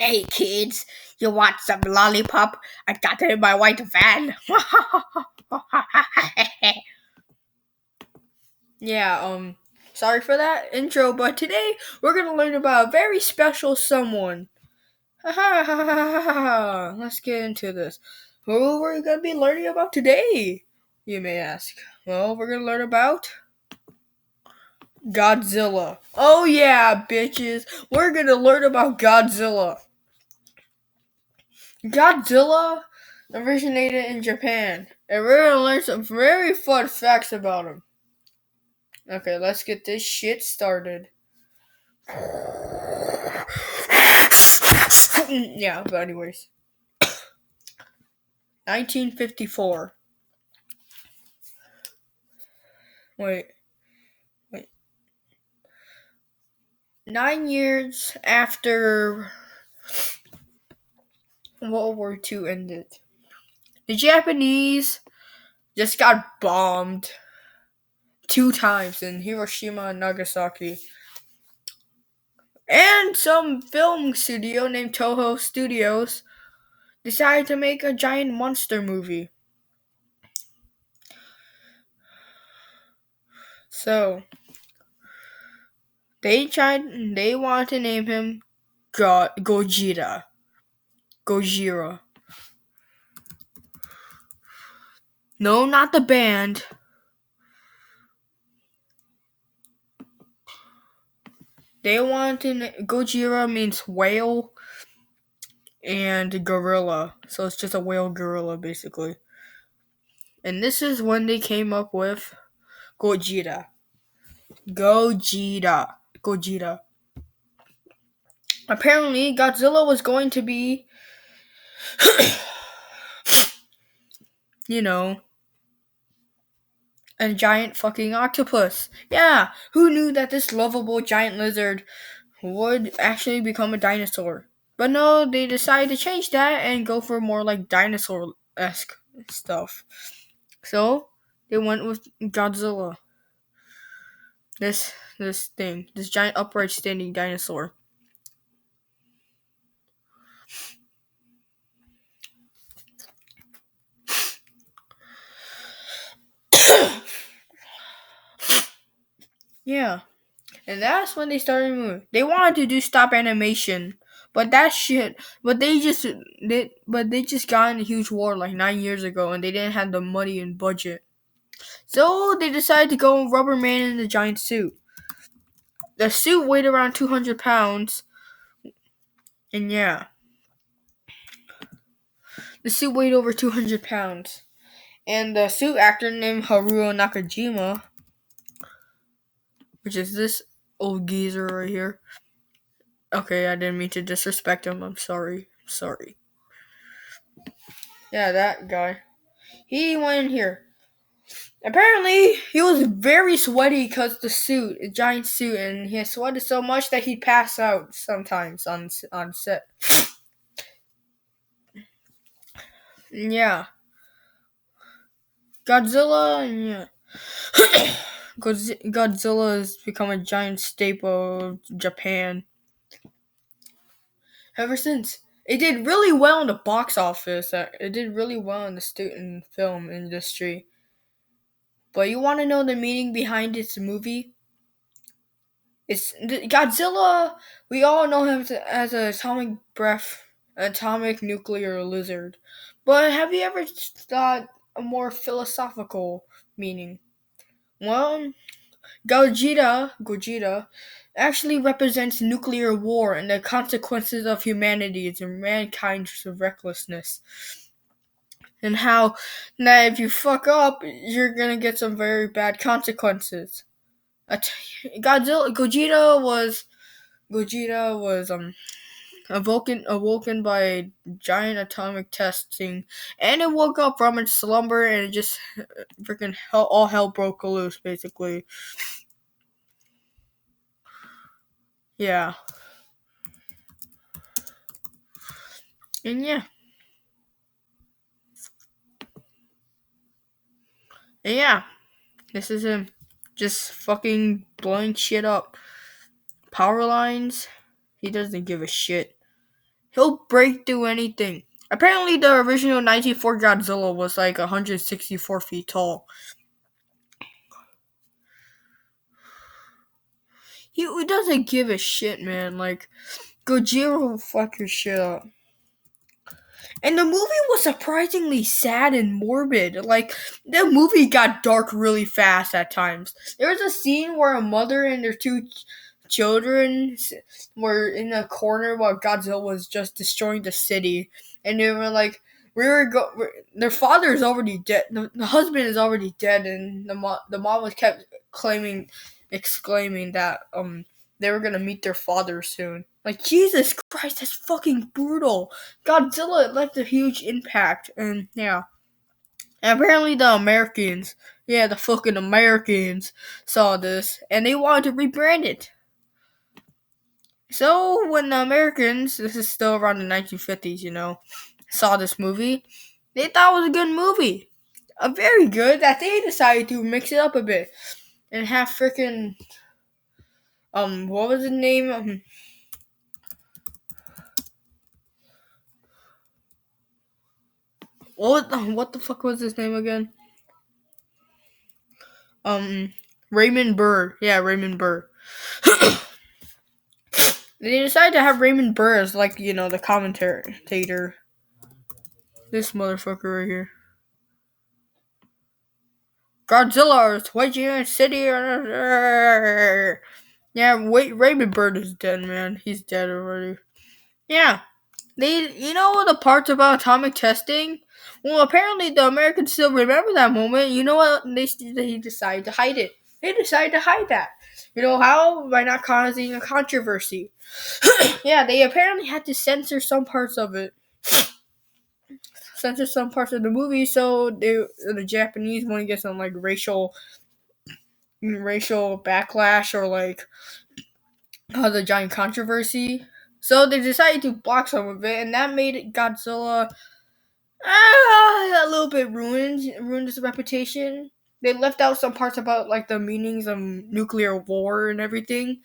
Hey kids, you want some lollipop? I got it in my white van. yeah, sorry for that intro, but today we're gonna learn about a very special someone. Let's get into this. Who we're gonna be learning about today? You may ask. Well, we're gonna learn about Godzilla. Oh yeah, bitches. We're gonna learn about Godzilla. Godzilla originated in Japan, and we're gonna learn some very fun facts about him. Okay, let's get this shit started. Yeah, but anyways. 1954. Wait. 9 years after World War II ended, the Japanese just got bombed 2 times in Hiroshima and Nagasaki. And some film studio named Toho Studios decided to make a giant monster movie. So they wanted to name him Gojira. Gojira. No, not the band. They wanted Gojira means whale and gorilla. So it's just a whale gorilla basically. And this is when they came up with Gojira. Gojira. Apparently, Godzilla was going to be, a giant fucking octopus. Yeah, who knew that this lovable giant lizard would actually become a dinosaur? But no, they decided to change that and go for more like dinosaur-esque stuff. So, they went with Godzilla. This giant upright standing dinosaur. Yeah. And that's when they started moving. They wanted to do stop animation, but they just got in a huge war like 9 years ago, and they didn't have the money and budget. So they decided to go Rubber Man in the giant suit. The suit weighed around 200 pounds, and yeah, the suit weighed over 200 pounds. And the suit actor named Haruo Nakajima, which is this old geezer right here. Okay, I didn't mean to disrespect him. I'm sorry. Yeah, that guy. He went in here. Apparently, he was very sweaty because a giant suit, and he had sweated so much that he'd pass out sometimes on set. Yeah. Godzilla, Godzilla has become a giant staple of Japan. Ever since. It did really well in the box office. It did really well in the student film industry. But you want to know the meaning behind its movie? It's Godzilla. We all know him as an atomic nuclear lizard. But have you ever thought a more philosophical meaning? Well, Gojira actually represents nuclear war and the consequences of humanity's and mankind's recklessness. And how that if you fuck up, you're gonna get some very bad consequences. Gojira was awoken by giant atomic testing, and it woke up from its slumber, and it just freaking all hell broke loose, basically. Yeah. And yeah, this is him, just fucking blowing shit up. Power lines, he doesn't give a shit. He'll break through anything. Apparently, the original 1904 Godzilla was like 164 feet tall. He doesn't give a shit, man. Like, Godzilla will fuck your shit up. And the movie was surprisingly sad and morbid. Like, the movie got dark really fast at times. There was a scene where a mother and their two children were in a corner while Godzilla was just destroying the city. And they were like, their father is already dead. The husband is already dead, and the mom was kept exclaiming that they were gonna meet their father soon. Like, Jesus Christ, that's fucking brutal. Godzilla left a huge impact, and yeah. And apparently the fucking Americans saw this, and they wanted to rebrand it. So when the Americans, this is still around the 1950s, saw this movie, they thought it was a good movie. A very good, that they decided to mix it up a bit. And have freaking, what was the name? What the fuck was his name again? Raymond Burr. Yeah, Raymond Burr. They decided to have Raymond Burr as, like, the commentator. This motherfucker right here. Godzilla is wedging city. Yeah, wait, Raymond Burr is dead, man. He's dead already. Yeah. The parts about atomic testing? Well, apparently the Americans still remember that moment. You know what? They decided to hide it. They decided to hide that. You know how? By not causing a controversy. Yeah, they apparently had to censor some parts of it. Censor some parts of the movie so the Japanese wouldn't get some, like, racial backlash or, like, cause a giant controversy. So they decided to block some of it, and that made Godzilla a little bit ruined its reputation. They left out some parts about, like, the meanings of nuclear war and everything.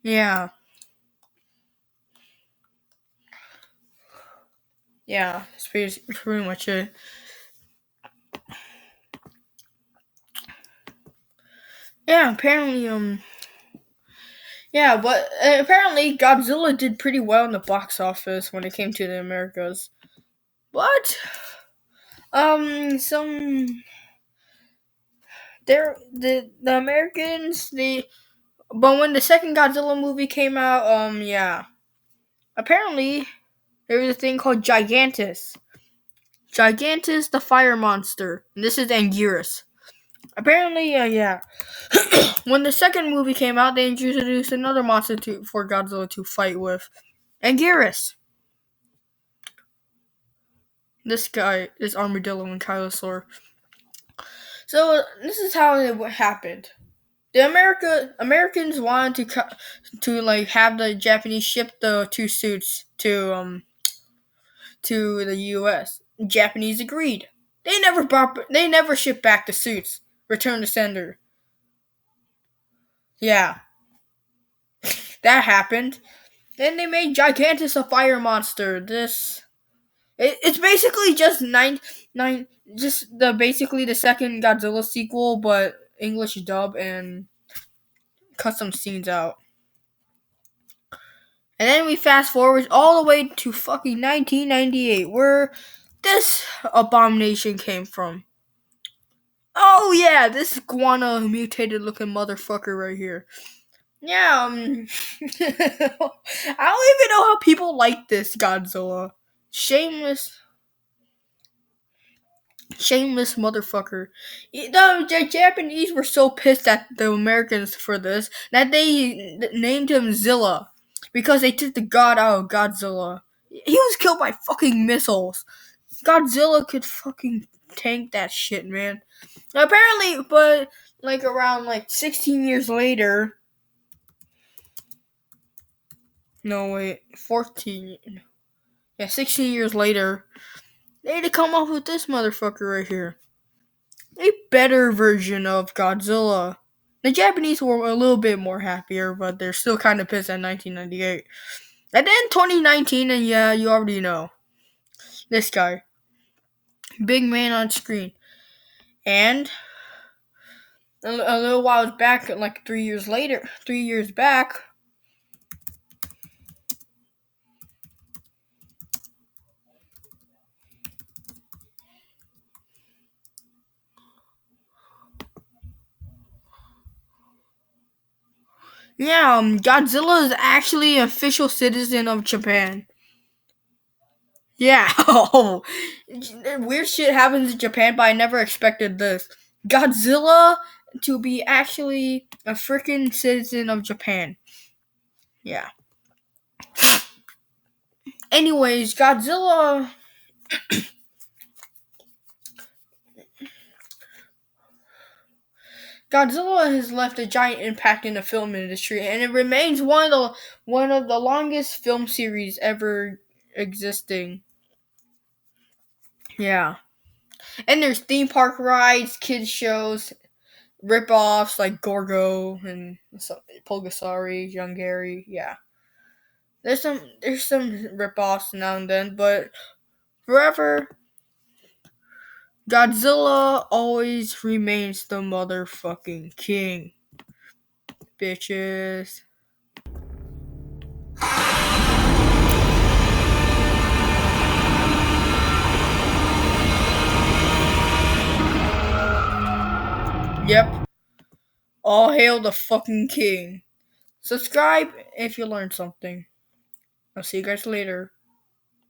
Yeah. Yeah, that's pretty much it. Yeah, apparently, yeah, but apparently Godzilla did pretty well in the box office when it came to the Americas. But, some the Americans, but when the second Godzilla movie came out, yeah, apparently there was a thing called Gigantus. Gigantus the fire monster. And this is Anguirus. Apparently, yeah. When the second movie came out, they introduced another monster for Godzilla to fight with. Anguirus. This guy is Armadillo and Kylosaur. So this is how it happened. The Americans wanted to like have the Japanese ship the two suits to the U.S. Japanese agreed. They never shipped back the suits. Return to sender. Yeah, that happened. Then they made Gigantus a fire monster. It's basically just basically the second Godzilla sequel, but English dub and cut some scenes out. And then we fast forward all the way to fucking 1998, where this abomination came from. Oh yeah, this iguana mutated looking motherfucker right here. Yeah, I don't even know how people like this Godzilla. Shameless motherfucker. The Japanese were so pissed at the Americans for this that they named him Zilla because they took the god out of Godzilla. He was killed by fucking missiles. Godzilla could fucking tank that shit, man. Apparently, but like around like 16 years later. No, wait, 14. Yeah, 16 years later, they had to come up with this motherfucker right here. A better version of Godzilla. The Japanese were a little bit more happier, but they're still kind of pissed at 1998. And then 2019, and yeah, you already know this guy, big man on screen, and a little while back, like 3 years later, 3 years back. Yeah, Godzilla is actually an official citizen of Japan. Yeah, oh, weird shit happens in Japan, but I never expected this. Godzilla to be actually a freaking citizen of Japan. Yeah. Anyways, Godzilla has left a giant impact in the film industry, and it remains one of the longest film series ever existing. Yeah, and there's theme park rides, kids shows, rip-offs like Gorgo and Pulgasari, Young Gary. Yeah, there's some rip-offs now and then, but forever, Godzilla always remains the motherfucking king, bitches. Yep. All hail the fucking king. Subscribe if you learned something. I'll see you guys later.